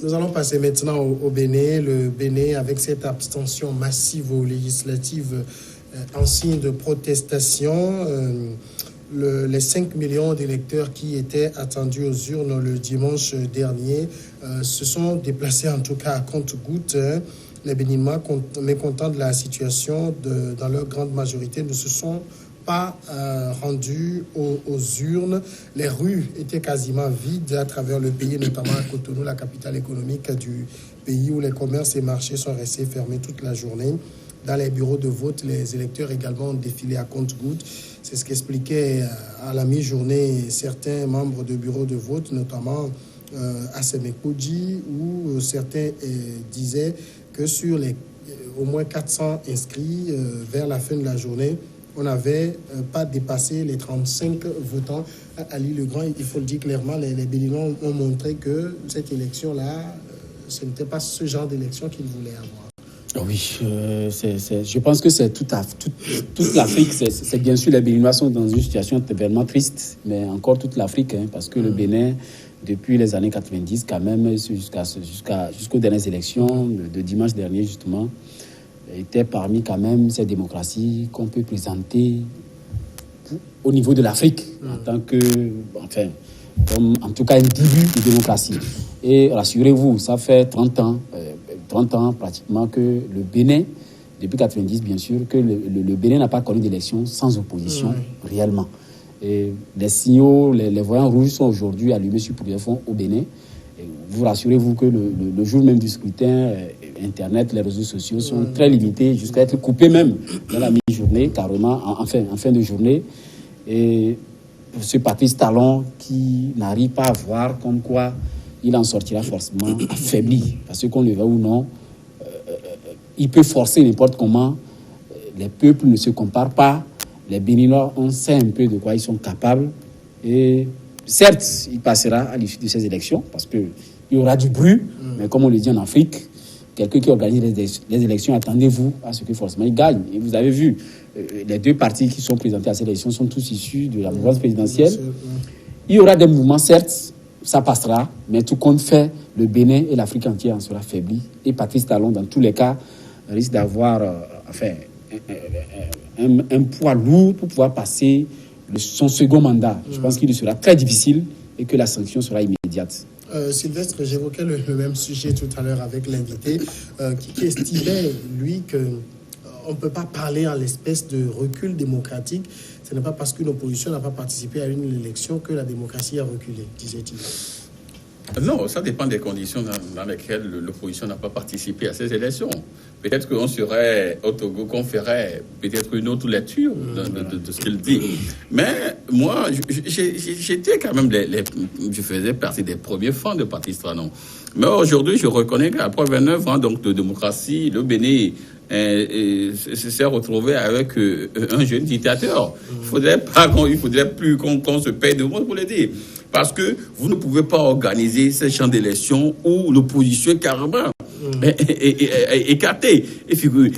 Nous allons passer maintenant au Bénin. Le Bénin, avec cette abstention massive aux législatives en signe de protestation, les 5 millions d'électeurs qui étaient attendus aux urnes le dimanche dernier se sont déplacés en tout cas à compte-gouttes. Les Béninois, mécontents de la situation, dans leur grande majorité, ne se sont pas rendus aux urnes. Les rues étaient quasiment vides à travers le pays, notamment à Cotonou, la capitale économique du pays, où les commerces et marchés sont restés fermés toute la journée. Dans les bureaux de vote, les électeurs également ont défilé à compte-gouttes. C'est ce qu'expliquaient à la mi-journée certains membres de bureaux de vote, notamment à Semekoudji, où certains disaient que sur les au moins 400 inscrits vers la fin de la journée, on n'avait pas dépassé les 35 votants. À l'Île-le-Grand, il faut le dire clairement, les Béninois ont montré que cette élection-là, ce n'était pas ce genre d'élection qu'ils voulaient avoir. Oui, je pense que c'est toute l'Afrique. C'est bien sûr, les Béninois sont dans une situation vraiment triste, mais encore toute l'Afrique, hein, parce que le Bénin, depuis les années 90, quand même, jusqu'aux dernières élections de dimanche dernier, justement, était parmi quand même ces démocraties qu'on peut présenter au niveau de l'Afrique en tant que, enfin, comme en tout cas un début de démocratie. Et rassurez-vous, ça fait 30 ans pratiquement que le Bénin, depuis 90 bien sûr, que le Bénin n'a pas connu d'élection sans opposition réellement. Et les signaux, les voyants rouges sont aujourd'hui allumés sur plusieurs fronts au Bénin. Et vous rassurez-vous que le jour même du scrutin, Internet, les réseaux sociaux sont très limités, jusqu'à être coupés même dans la mi-journée, carrément, en fin de journée. Et ce Patrice Talon qui n'arrive pas à voir comme quoi il en sortira forcément affaibli. Parce que qu'on le veuille ou non, il peut forcer n'importe comment. Les peuples ne se comparent pas. Les Béninois, on sait un peu de quoi ils sont capables. Et certes, il passera à l'issue de ces élections parce qu'il y aura du bruit. Mais comme on le dit en Afrique, quelqu'un qui organise les élections, attendez-vous à ce que forcément il gagne. Et vous avez vu, les deux partis qui sont présentés à ces élections sont tous issus de la mouvance présidentielle. Il y aura des mouvements, certes, ça passera, mais tout compte fait, le Bénin et l'Afrique entière en sera affaibli. Et Patrice Talon, dans tous les cas, risque d'avoir un poids lourd pour pouvoir passer son second mandat. Je pense qu'il sera très difficile et que la sanction sera immédiate. Sylvestre, j'évoquais le même sujet tout à l'heure avec l'invité qui estimait, lui, qu'on ne peut pas parler en l'espèce de recul démocratique. Ce n'est pas parce qu'une opposition n'a pas participé à une élection que la démocratie a reculé, disait-il. Non, ça dépend des conditions dans lesquelles l'opposition n'a pas participé à ces élections. Peut-être qu'on serait au Togo, qu'on ferait peut-être une autre lecture de ce qu'il dit. Mais moi, j'étais quand même, je faisais partie des premiers fans de Patrice Talon. Mais aujourd'hui, je reconnais qu'après 29 ans donc, de démocratie, le Bénin s'est retrouvé avec un jeune dictateur. Il faudrait plus qu'on se paye de mots pour le dire. Parce que vous ne pouvez pas organiser ces champs d'élection où l'opposition est carrément écartée. Et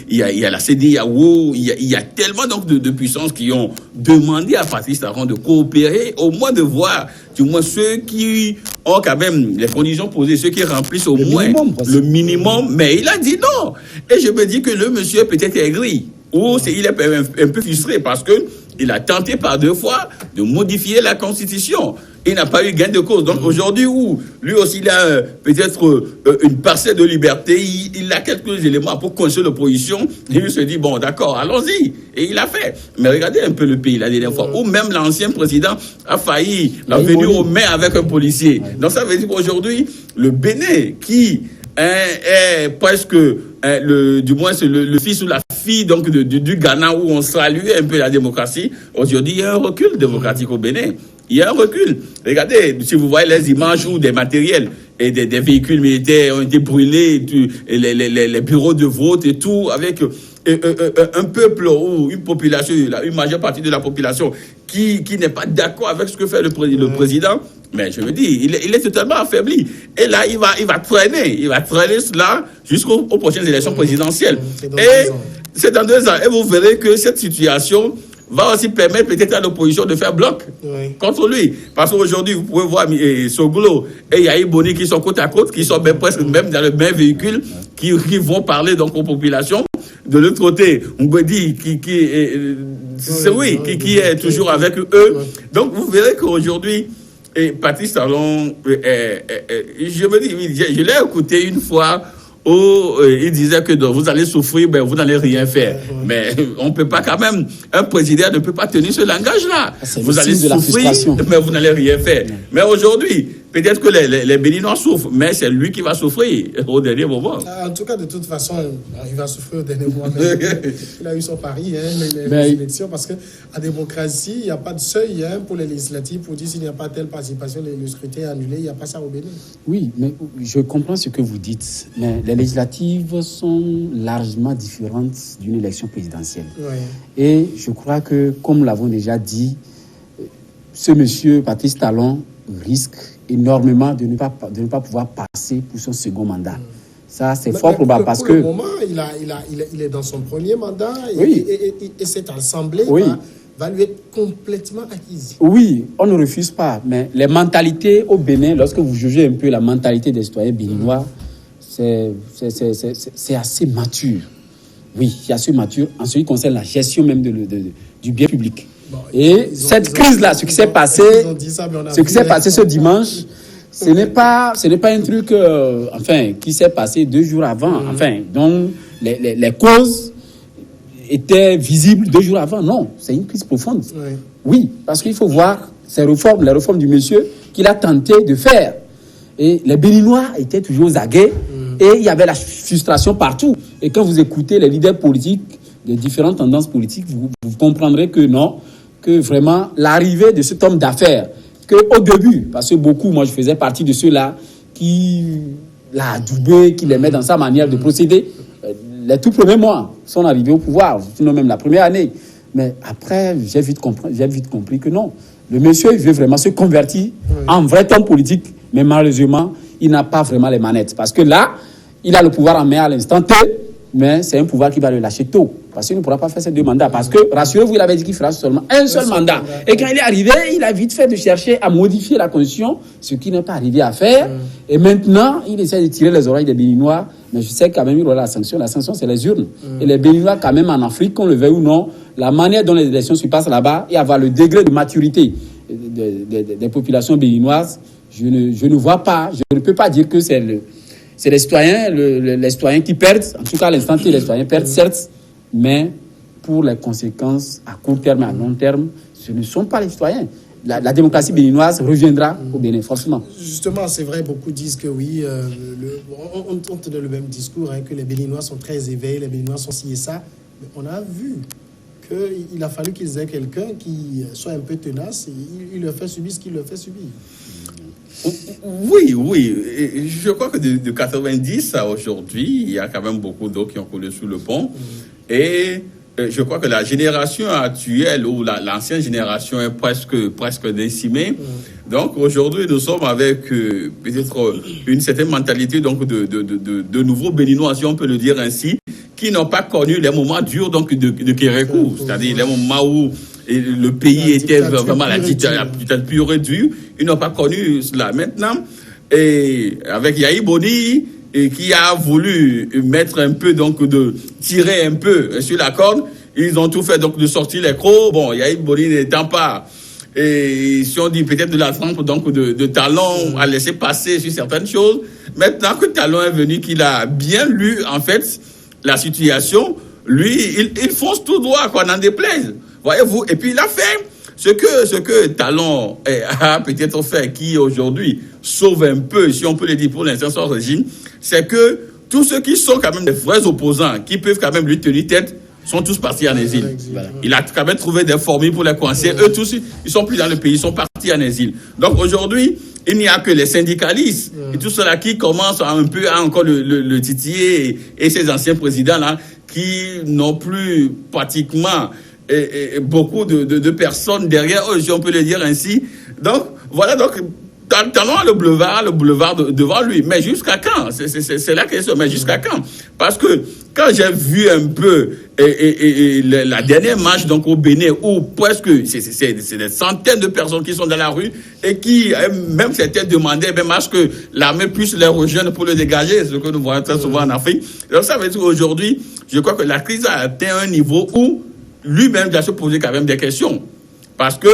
il y a la CEDEAO, il y a tellement donc de puissances qui ont demandé à Patrice Talon de coopérer, au moins de voir, du moins ceux qui ont quand même les conditions posées, ceux qui remplissent au moins le minimum. Mais il a dit non. Et je me dis que le monsieur peut-être aigri, ou il est un peu frustré parce que il a tenté par 2 fois de modifier la Constitution. Il n'a pas eu gain de cause. Donc aujourd'hui, où lui aussi, il a peut-être une parcelle de liberté, il a quelques éléments pour construire l'opposition. Et il se dit, bon, d'accord, allons-y. Et il a fait. Mais regardez un peu le pays la dernière fois, où même l'ancien président a failli venir aux mains avec un policier. Donc ça veut dire qu'aujourd'hui, le Bénin, qui est presque, du moins c'est le fils ou la fille donc, du Ghana, où on saluait un peu la démocratie, aujourd'hui, il y a un recul démocratique au Bénin. Il y a un recul. Regardez, si vous voyez les images où des matériels et des véhicules militaires ont été brûlés, les bureaux de vote et tout, avec un peuple ou une population, une majeure partie de la population qui n'est pas d'accord avec ce que fait le président. Mais je me dis, il est totalement affaibli. Et là, il va traîner cela jusqu'aux prochaines élections présidentielles. C'est dans 2 ans. Et vous verrez que cette situation va aussi permettre peut-être à l'opposition de faire bloc contre lui. Parce qu'aujourd'hui, vous pouvez voir Soglo et Yahi Boni qui sont côte à côte, qui sont même presque même dans le même véhicule, qui vont parler donc aux populations. De l'autre côté, Mbedi qui est toujours avec eux. Donc vous verrez qu'aujourd'hui, Patrice Talon, je me dis, je l'ai écouté une fois où il disait que vous allez souffrir, ben vous n'allez rien faire. Mais on ne peut pas quand même, un président ne peut pas tenir ce langage-là. Vous allez souffrir, mais vous n'allez rien faire. Mais aujourd'hui, peut-être que les Béninois souffrent, mais c'est lui qui va souffrir au dernier moment. En tout cas, de toute façon, il va souffrir au dernier moment. Il a eu son pari, les élections, parce qu'en démocratie, il n'y a pas de seuil pour les législatives pour dire s'il n'y a pas telle participation, le scrutin est annulé, il n'y a pas ça au Bénin. Oui, mais je comprends ce que vous dites, mais les législatives sont largement différentes d'une élection présidentielle. Et je crois que, comme nous l'avons déjà dit, ce monsieur, Patrice Talon, risque énormément de ne pas pouvoir passer pour son second mandat. Ça, c'est fort probable parce que... Pour le moment, il est dans son premier mandat et cette assemblée va lui être complètement acquise. Oui, on ne refuse pas, mais les mentalités au Bénin, lorsque vous jugez un peu la mentalité des citoyens béninois, c'est assez mature. Oui, c'est assez mature en ce qui concerne la gestion même du bien public. Bon, et cette crise-là, ce qui s'est passé ce dimanche, ce n'est pas un truc qui s'est passé 2 jours avant, dont les causes étaient visibles 2 jours avant. Non, c'est une crise profonde. Oui, parce qu'il faut voir les réformes du monsieur qu'il a tenté de faire. Et les Béninois étaient toujours aux aguets et il y avait la frustration partout. Et quand vous écoutez les leaders politiques de différentes tendances politiques, vous comprendrez que non, que vraiment l'arrivée de cet homme d'affaires, qu'au début, parce que moi je faisais partie de ceux-là qui l'a adoubé, qui l'aimait dans sa manière de procéder. Les tout premiers mois, son arrivée au pouvoir, sinon même la première année. Mais après, j'ai vite compris que non. Le monsieur, il veut vraiment se convertir en vrai homme politique, mais malheureusement, il n'a pas vraiment les manettes. Parce que là, il a le pouvoir en main à l'instant T, mais c'est un pouvoir qui va le lâcher tôt. Parce qu'il ne pourra pas faire ces 2 mandats. Parce que, rassurez-vous, il avait dit qu'il fera seulement un seul mandat. Et quand il est arrivé, il a vite fait de chercher à modifier la Constitution, ce qu'il n'est pas arrivé à faire. Et maintenant, il essaie de tirer les oreilles des Béninois. Mais je sais quand même, il aura la sanction. La sanction, c'est les urnes. Et les Béninois, quand même, en Afrique, qu'on le veuille ou non, la manière dont les élections se passent là-bas et avoir le degré de maturité des populations béninoises, je ne vois pas, je ne peux pas dire que c'est les citoyens qui perdent. En tout cas, à l'instant T, les citoyens perdent, certes, mais pour les conséquences à court terme et à long terme, ce ne sont pas les citoyens. La démocratie béninoise reviendra au Bénin, forcément. Justement, c'est vrai, beaucoup disent que oui, on tenait le même discours, que les Béninois sont très éveillés, les Béninois sont ci et ça. Mais on a vu qu'il a fallu qu'ils aient quelqu'un qui soit un peu tenace et il leur fait subir ce qu'il leur fait subir. Oui. Et je crois que de 90 à aujourd'hui, il y a quand même beaucoup d'eau qui ont coulé sous le pont. Et je crois que la génération actuelle ou l'ancienne génération est presque décimée. Donc aujourd'hui, nous sommes avec peut-être une certaine mentalité donc de nouveaux Béninois, si on peut le dire ainsi, qui n'ont pas connu les moments durs donc de Kérékou, c'est-à-dire les moments où le pays était vraiment la dictature pure et dure. Ils n'ont pas connu cela. Maintenant, et avec Yahi Boni, qui a voulu mettre un peu, donc, de tirer un peu sur la corde, ils ont tout fait, donc, de sortir les crocs. Bon, Yahi Boni n'étant pas, et si on dit peut-être de la trempe, donc, de Talon, à laisser passer sur certaines choses. Maintenant que Talon est venu, qu'il a bien lu, en fait, la situation, lui, il fonce tout droit, quoi, n'en déplaise. Voyez-vous, et puis il a fait ce que Talon a peut-être fait, qui aujourd'hui sauve un peu, si on peut le dire pour l'instant, son régime, c'est que tous ceux qui sont quand même des vrais opposants, qui peuvent quand même lui tenir tête, sont tous partis en exil. Voilà. Il a quand même trouvé des formules pour les coincer. Eux tous, ils sont plus dans le pays, ils sont partis en exil. Donc aujourd'hui, il n'y a que les syndicalistes et tout cela qui commencent un peu à encore le titiller et ces anciens présidents-là qui n'ont plus pratiquement beaucoup de personnes derrière eux, si on peut le dire ainsi. Donc, voilà, donc, Talon le boulevard devant lui. Mais jusqu'à quand? C'est la question. Mais jusqu'à quand? Parce que quand j'ai vu un peu la dernière marche donc au Bénin, où presque c'est des centaines de personnes qui sont dans la rue et qui même certains demandaient même à ce que l'armée puisse les rejoindre pour le dégager, ce que nous voyons très souvent en Afrique. Donc ça veut dire qu'aujourd'hui, je crois que la crise a atteint un niveau où lui-même doit se poser quand même des questions. Parce que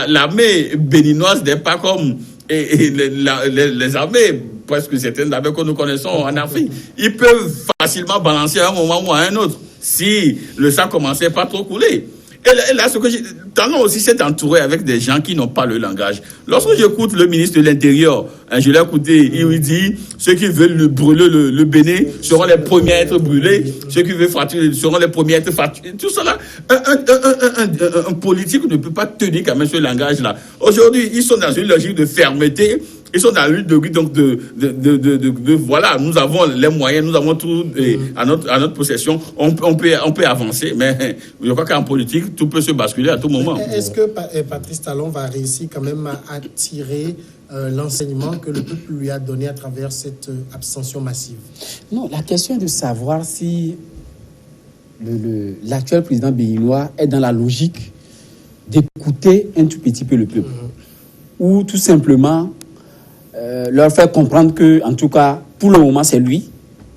l'armée béninoise n'est pas comme les armées, presque certaines armées que nous connaissons en Afrique. Ils peuvent facilement balancer à un moment ou à un autre si le sang commençait pas trop couler. Et là, ce que Talon aussi s'est entouré avec des gens qui n'ont pas le langage. Lorsque j'écoute le ministre de l'Intérieur, je l'ai écouté, il dit ceux qui veulent brûler le Bénin seront les premiers à être brûlés, ceux qui veulent fracturer seront les premiers à être fracturés. Tout cela, un politique ne peut pas tenir quand même ce langage-là. Aujourd'hui, ils sont dans une logique de fermeté. Ils sont dans la lutte de voilà, nous avons les moyens, nous avons tout à notre possession, on peut avancer, mais je crois qu'en politique, tout peut se basculer à tout moment. Est-ce que Patrice Talon va réussir quand même à attirer l'enseignement que le peuple lui a donné à travers cette abstention massive? Non, la question est de savoir si l'actuel président béninois est dans la logique d'écouter un tout petit peu le peuple, ou tout simplement leur faire comprendre que, en tout cas, pour le moment, c'est lui.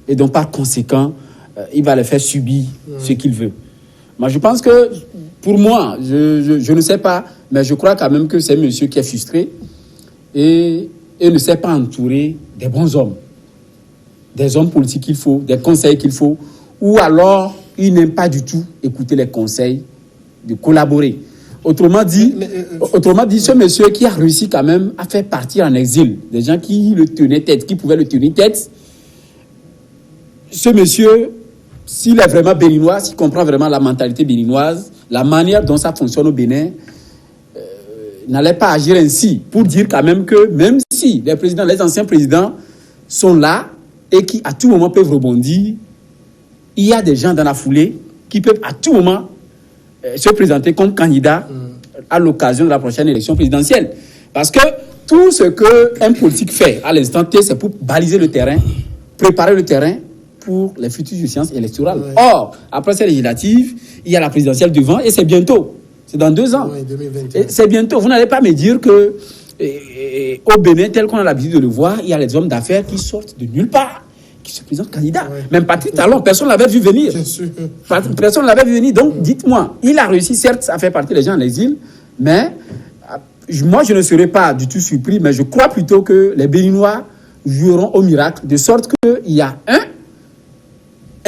Et donc, par conséquent, il va les faire subir ce qu'il veut. Moi, je pense que, pour moi, je ne sais pas, mais je crois quand même que c'est monsieur qui est frustré et ne s'est pas entouré des bons hommes. Des hommes politiques qu'il faut, des conseils qu'il faut, ou alors, il n'aime pas du tout écouter les conseils, de collaborer. Autrement dit, ce monsieur qui a réussi quand même à faire partir en exil des gens qui le tenaient tête, qui pouvaient le tenir tête, ce monsieur, s'il est vraiment béninois, s'il comprend vraiment la mentalité béninoise, la manière dont ça fonctionne au Bénin, n'allait pas agir ainsi pour dire quand même que même si les anciens présidents sont là et qui à tout moment peuvent rebondir, il y a des gens dans la foulée qui peuvent à tout moment se présenter comme candidat à l'occasion de la prochaine élection présidentielle. Parce que tout ce qu'un politique fait à l'instant T, c'est pour baliser le terrain, préparer le terrain pour les futures échéances électorales. Ouais. Or, après ces législatives, il y a la présidentielle devant et c'est bientôt. C'est dans 2 ans. Et c'est bientôt. Vous n'allez pas me dire que au Bénin, tel qu'on a l'habitude de le voir, il y a les hommes d'affaires qui sortent de nulle part, qui se présentent candidats. Ouais. Même Patrice Talon, personne ne l'avait vu venir. Personne ne l'avait vu venir. Donc, dites-moi, il a réussi, certes, à faire partie des gens en exil, mais moi, je ne serais pas du tout surpris, mais je crois plutôt que les Béninois joueront au miracle, de sorte qu'il y a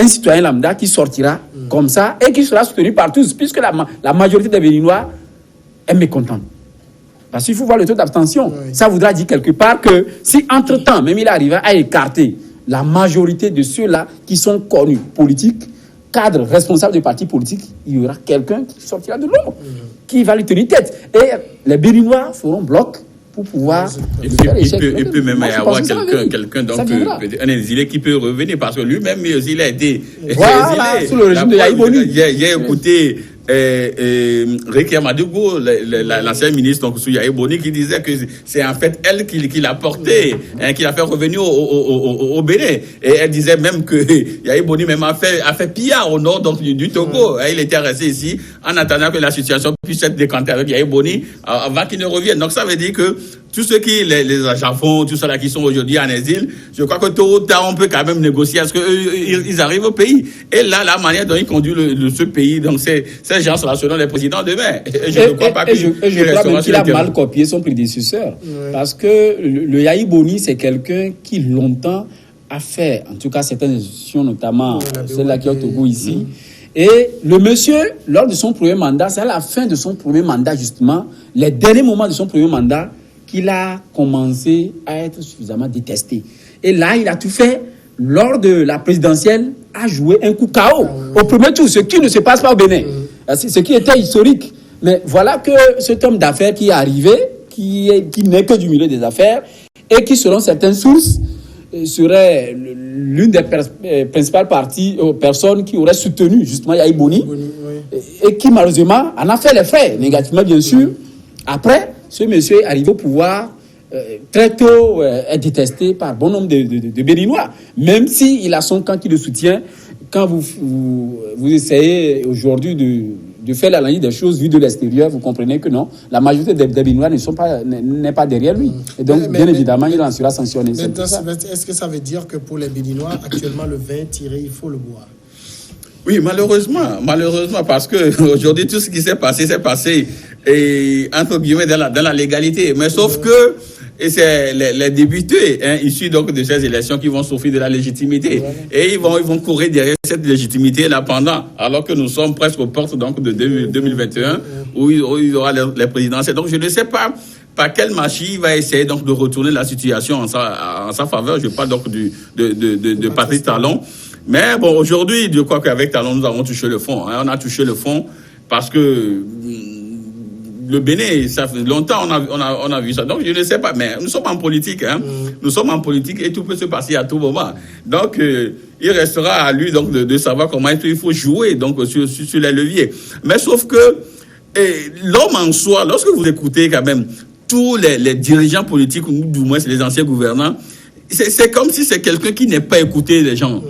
un citoyen lambda qui sortira comme ça et qui sera soutenu par tous, puisque la majorité des Béninois est mécontente. Parce qu'il faut voir le taux d'abstention. Oui. Ça voudra dire quelque part que si, entre-temps, même il arrive à écarter la majorité de ceux-là qui sont connus, politiques, cadres, responsables des partis politiques, il y aura quelqu'un qui sortira de l'ombre, qui va lui tenir tête. Et les Béninois feront bloc pour pouvoir... Il peut même y avoir quelqu'un donc, un exilé qui peut revenir, parce que lui-même, il a été exilé. Sous le régime de Yahi Boni. J'ai écouté Rekia Madougou, l'ancien ministre donc, sous Yahi Boni, qui disait que c'est en fait elle qui l'a porté, qui l'a fait revenir au Bénin. Et elle disait même que Yahi Boni même a fait pire au nord donc, du Togo. Il était resté ici en attendant que la situation puisse être décantée avec Yahi Boni avant qu'il ne revienne. Donc ça veut dire que tous ceux qui, les agents, tous ceux-là qui sont aujourd'hui en exil, je crois que tôt ou tard, on peut quand même négocier à ce qu'ils arrivent au pays. Et là, la manière dont ils conduisent ce pays, donc ces gens seront selon les présidents demain. Et je ne crois pas je crois même qu'il a mal copié son prédécesseur. Ouais. Parce que le Yahi Boni, c'est quelqu'un qui longtemps a fait, en tout cas certaines institutions, notamment celle-là qui est au Togo ici. Et le monsieur, lors de son premier mandat, c'est à la fin de son premier mandat, justement, les derniers moments de son premier mandat, qu'il a commencé à être suffisamment détesté. Et là, il a tout fait, lors de la présidentielle, à jouer un coup KO au premier tour, ce qui ne se passe pas au Bénin. Ce qui était historique. Mais voilà que cet homme d'affaires qui est arrivé, qui n'est que du milieu des affaires, et qui, selon certaines sources, serait l'une des principales personnes qui auraient soutenu justement Yahi Boni, et qui malheureusement en a fait les frais, négativement bien sûr. Après, ce monsieur est arrivé au pouvoir très tôt, est détesté par bon nombre de Béninois. Même s'il a son camp qui le soutient, quand vous essayez aujourd'hui de faire l'analyse des choses vues de l'extérieur, vous comprenez que non, la majorité des Béninois n'est pas derrière lui. Et donc, bien évidemment, il en sera sanctionné. Est-ce que ça veut dire que pour les Béninois, actuellement, le vin tiré, il faut le boire? Oui, malheureusement, parce que aujourd'hui tout ce qui s'est passé et entre guillemets dans la légalité. Mais sauf que et c'est les députés issus donc de ces élections qui vont souffrir de la légitimité et ils vont courir derrière cette légitimité là alors que nous sommes presque aux portes donc de 2021 où il y aura les présidentielles. Donc je ne sais pas par quelle machine il va essayer donc de retourner la situation en sa faveur. Je parle donc de Patrice Talon. Mais bon, aujourd'hui, je crois qu'avec Talon, nous avons touché le fond. On a touché le fond parce que le Bénin, ça fait longtemps on a vu ça. Donc, je ne sais pas, mais nous sommes en politique. Nous sommes en politique et tout peut se passer à tout moment. Donc, il restera à lui donc, de savoir comment il faut jouer donc, sur les leviers. Mais sauf que l'homme en soi, lorsque vous écoutez quand même tous les dirigeants politiques, ou du moins les anciens gouvernants, c'est comme si c'est quelqu'un qui n'est pas écouté les gens.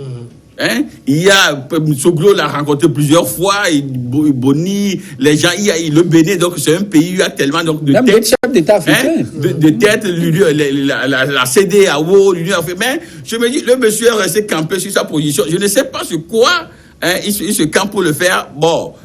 Il y a Soglo l'a rencontré plusieurs fois, Boni, les gens, le Bénin, donc c'est un pays où il y a tellement donc de têtes, chefs d'État africains, de têtes, la CEDEAO, l'Union africaine. Mais je me dis, le monsieur est resté campé sur sa position. Je ne sais pas sur quoi il se campe pour le faire. Bon,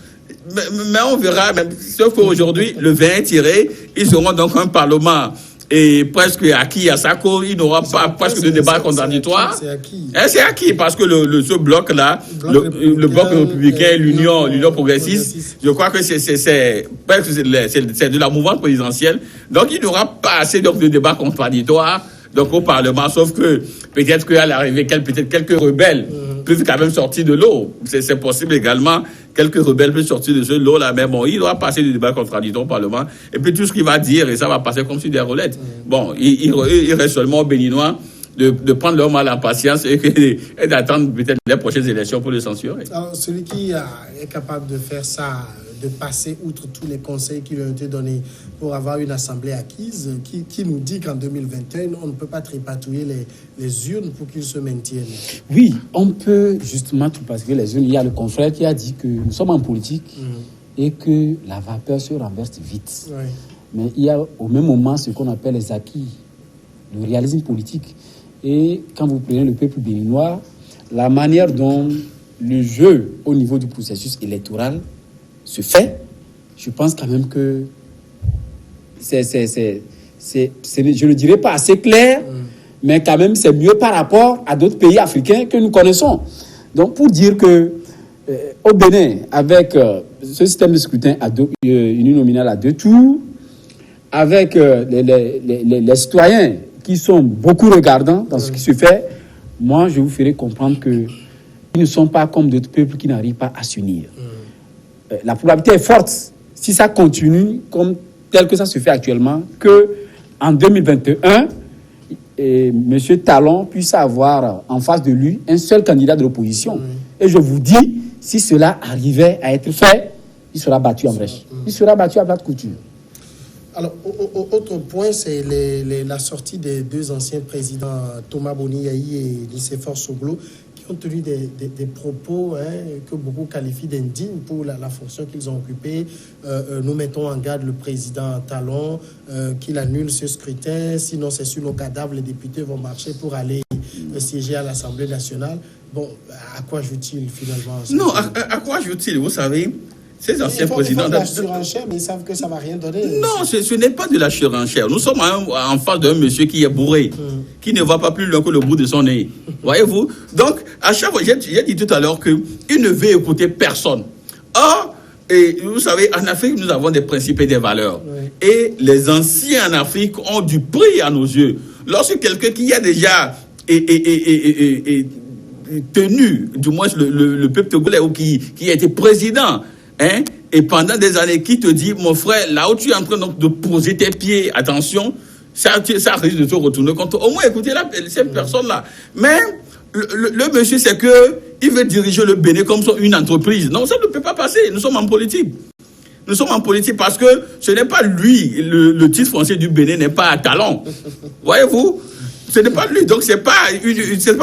mais on verra. Sauf qu'aujourd'hui, le vin est tiré. Ils seront donc un parlement. Et presque acquis à sa cause, il n'aura pas presque de débat contradictoire. C'est acquis. C'est acquis parce que ce bloc-là, le bloc républicain, l'Union progressiste, je crois que c'est de la mouvance présidentielle. Donc il n'aura pas assez de débat contradictoire donc au Parlement, sauf que peut-être qu'à l'arrivée, quelques rebelles peuvent quand même sortir de l'eau. C'est possible également. Quelques rebelles peuvent sortir de ce lot-là, mais bon, il doit passer du débat contradictoire au Parlement. Et puis tout ce qu'il va dire, et ça va passer comme sur des roulettes. Bon, il reste seulement aux Béninois de prendre leur mal en patience et d'attendre peut-être les prochaines élections pour le censurer. Alors, celui qui est capable de faire ça, de passer outre tous les conseils qui lui ont été donnés pour avoir une assemblée acquise, qui nous dit qu'en 2021, on ne peut pas tripatouiller les urnes pour qu'ils se maintiennent. Oui, on peut justement tripatouiller les urnes. Il y a le confrère qui a dit que nous sommes en politique et que la vapeur se renverse vite. Oui. Mais il y a au même moment ce qu'on appelle les acquis, le réalisme politique. Et quand vous prenez le peuple béninois, la manière dont le jeu au niveau du processus électoral se fait, je pense quand même que je ne dirais pas assez clair, mais quand même c'est mieux par rapport à d'autres pays africains que nous connaissons. Donc pour dire que au Bénin, avec ce système de scrutin uninominal à 2 tours, avec les citoyens qui sont beaucoup regardants dans ce qui se fait, moi je vous ferai comprendre qu'ils ne sont pas comme d'autres peuples qui n'arrivent pas à s'unir. La probabilité est forte, si ça continue comme tel que ça se fait actuellement, qu'en 2021, M. Talon puisse avoir en face de lui un seul candidat de l'opposition. Et je vous dis, si cela arrivait à être fait, il sera battu en brèche. Il sera battu à plate couture. Alors, autre point, c'est la sortie des 2 anciens présidents, Thomas Boni Yahi et Nicéphore Soglo, qui ont tenu des propos que beaucoup qualifient d'indignes pour la fonction qu'ils ont occupée. Nous mettons en garde le président Talon qu'il annule ce scrutin, sinon c'est sur nos cadavres, les députés vont marcher pour aller siéger à l'Assemblée nationale. Bon, à quoi joue-t-il finalement? Non, à quoi joue-il? Vous savez, ces anciens présidents... Ils font de la surenchère, mais ils savent que ça ne va rien donner. Non, ce n'est pas de la surenchère. Nous sommes en face d'un monsieur qui est bourré, qui ne va pas plus loin que le bout de son nez. Voyez-vous? Donc, à chaque fois, j'ai dit tout à l'heure qu'il ne veut écouter personne. Or, et vous savez, en Afrique, nous avons des principes et des valeurs. Oui. Et les anciens en Afrique ont du prix à nos yeux. Lorsque quelqu'un qui a déjà tenu, du moins le peuple togolais, ou qui a été président, et pendant des années, qui te dit, mon frère, là où tu es en train donc de poser tes pieds, attention, ça risque de te retourner contre. Au moins, écoutez cette personne-là. Mais le monsieur, c'est que il veut diriger le Bénin comme une entreprise. Non, ça ne peut pas passer. Nous sommes en politique. Nous sommes en politique parce que ce n'est pas lui, le titre foncier du Bénin n'est pas à Talon. Voyez-vous? Ce n'est pas lui. Donc, c'est pas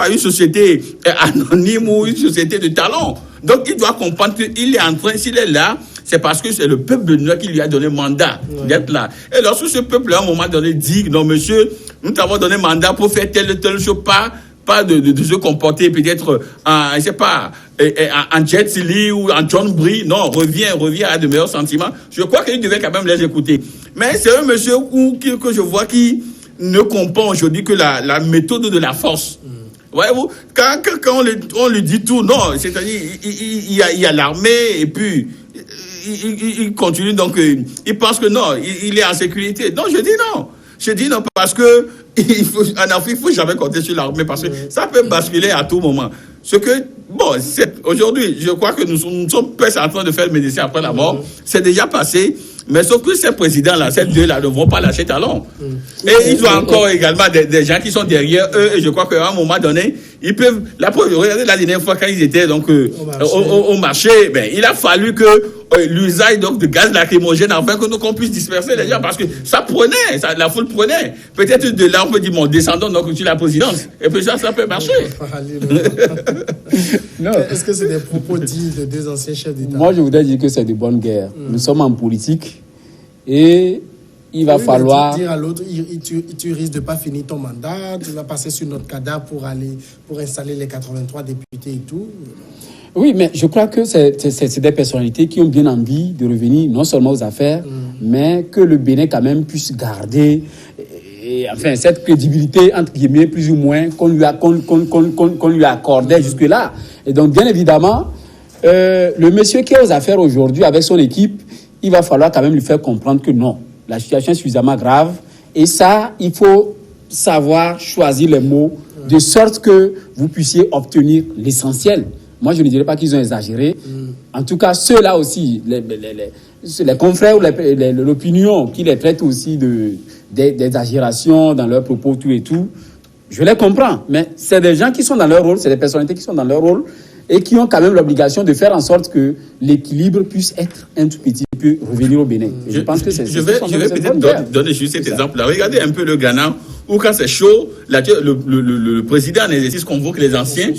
une société anonyme ou une société de talent. Donc, il doit comprendre qu'il est en train, s'il est là, c'est parce que c'est le peuple de Noël qui lui a donné mandat d'être là. Et lorsque ce peuple, à un moment donné, dit, non, monsieur, nous t'avons donné mandat pour faire telle chose, pas de se comporter peut-être en, je sais pas, en Jet Li ou en John Brie. Non, reviens à de meilleurs sentiments. Je crois qu'il devait quand même les écouter. Mais c'est un monsieur que je vois qui ne comprend aujourd'hui que la méthode de la force. Voyez-vous, quand on lui dit tout, non, c'est-à-dire, il y a l'armée et puis il continue, donc il pense que non, il est en sécurité. Non, je dis non parce que en Afrique, il ne faut jamais compter sur l'armée parce que ça peut basculer à tout moment. Aujourd'hui, je crois que nous sommes presque en train de faire le médecin après la mort. C'est déjà passé. Mais sauf que ces présidents-là, ces deux-là ne vont pas lâcher talon. Et ils ont encore également des gens qui sont derrière eux. Et je crois qu'à un moment donné, ils peuvent... Regardez la dernière fois quand ils étaient donc, au marché, il a fallu que l'usage de gaz lacrymogène afin qu'on puisse disperser les gens. Parce que ça prenait, la foule prenait. Peut-être de là, on peut dire, descendons donc sur la présidence. Et puis ça peut marcher. Est-ce que c'est des propos dits de deux anciens chefs d'État? Moi, je voudrais dire que c'est de bonne guerre. Nous sommes en politique et il va falloir... dire à l'autre, tu risques de ne pas finir ton mandat, tu vas passer sur notre cadavre pour installer les 83 députés et tout. Oui, mais je crois que c'est des personnalités qui ont bien envie de revenir non seulement aux affaires, mais que le Bénin quand même puisse garder cette crédibilité, entre guillemets, plus ou moins, qu'on lui accordait jusque-là. Et donc, bien évidemment, le monsieur qui est aux affaires aujourd'hui avec son équipe, il va falloir quand même lui faire comprendre que non, la situation est suffisamment grave. Et ça, il faut savoir choisir les mots de sorte que vous puissiez obtenir l'essentiel. Moi, je ne dirais pas qu'ils ont exagéré. En tout cas, ceux-là aussi, les confrères ou l'opinion qui les traitent aussi d'exagération dans leurs propos, tout et tout, je les comprends. Mais c'est des gens qui sont dans leur rôle, c'est des personnalités qui sont dans leur rôle et qui ont quand même l'obligation de faire en sorte que l'équilibre puisse être un tout petit peu revenir au Bénin. Je pense que je vais peut-être donner juste cet exemple-là. Regardez un peu le Ghana, où quand c'est chaud, le président en exercice convoque les anciens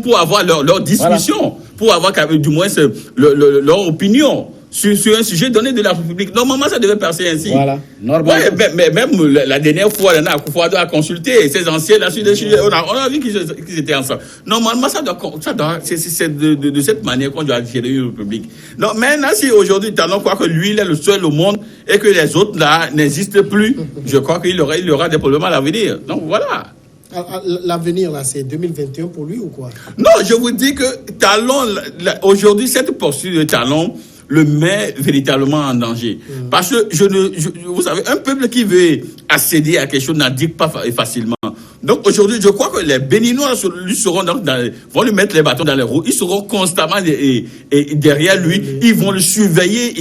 pour avoir leur discussion, pour avoir du moins leur opinion sur un sujet donné de la République. Normalement, ça devait passer ainsi. Voilà. Normalement. Ouais, mais même la dernière fois, Akufo-Addo a consulté ses anciens là-dessus. On a vu qu'ils étaient ensemble. Normalement, c'est de cette manière qu'on doit gérer une République. Donc, maintenant, si aujourd'hui, Talon croit que lui, il est le seul au monde et que les autres là n'existent plus, je crois qu'il aura des problèmes à l'avenir. Donc, voilà. L'avenir, là, c'est 2021 pour lui ou quoi? Non, je vous dis que Talon, aujourd'hui, cette posture de Talon le met véritablement en danger. Parce que vous savez, un peuple qui veut accéder à quelque chose n'indique pas facilement. Donc aujourd'hui, je crois que les Béninois vont lui mettre les bâtons dans les roues. Ils seront constamment derrière lui. Ils vont le surveiller.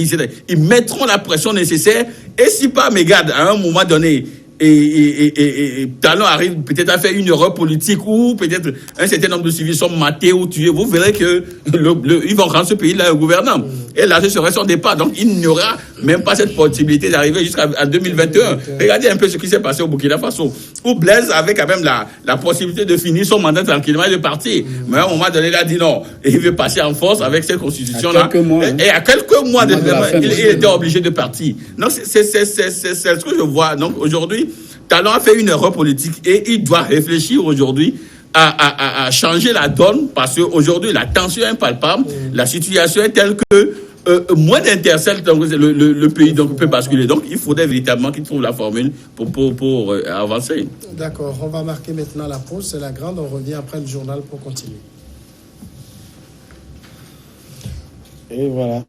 Ils mettront la pression nécessaire. Et si pas, mais garde, à un moment donné, et Talon arrive peut-être à faire une erreur politique ou peut-être un certain nombre de civils sont matés ou tués, vous verrez que ils vont rendre ce pays-là un gouvernant. Et là, ce serait son départ. Donc, il n'y aura même pas cette possibilité d'arriver jusqu'à 2021. Regardez un peu ce qui s'est passé au Burkina Faso, où Blaise avait quand même la possibilité de finir son mandat tranquillement et de partir. Mais à un moment donné, il a dit non. Et il veut passer en force avec cette constitution-là. Et à quelques mois de il était obligé de partir. Donc, c'est ce que je vois. Donc, aujourd'hui, Talon a fait une erreur politique et il doit réfléchir aujourd'hui à changer la donne parce qu'aujourd'hui, la tension est palpable, la situation est telle que moins d'intercelles, le pays donc, peut basculer. Donc, il faudrait véritablement qu'il trouve la formule pour avancer. D'accord, on va marquer maintenant la pause, c'est la grande, on revient après le journal pour continuer. Et voilà.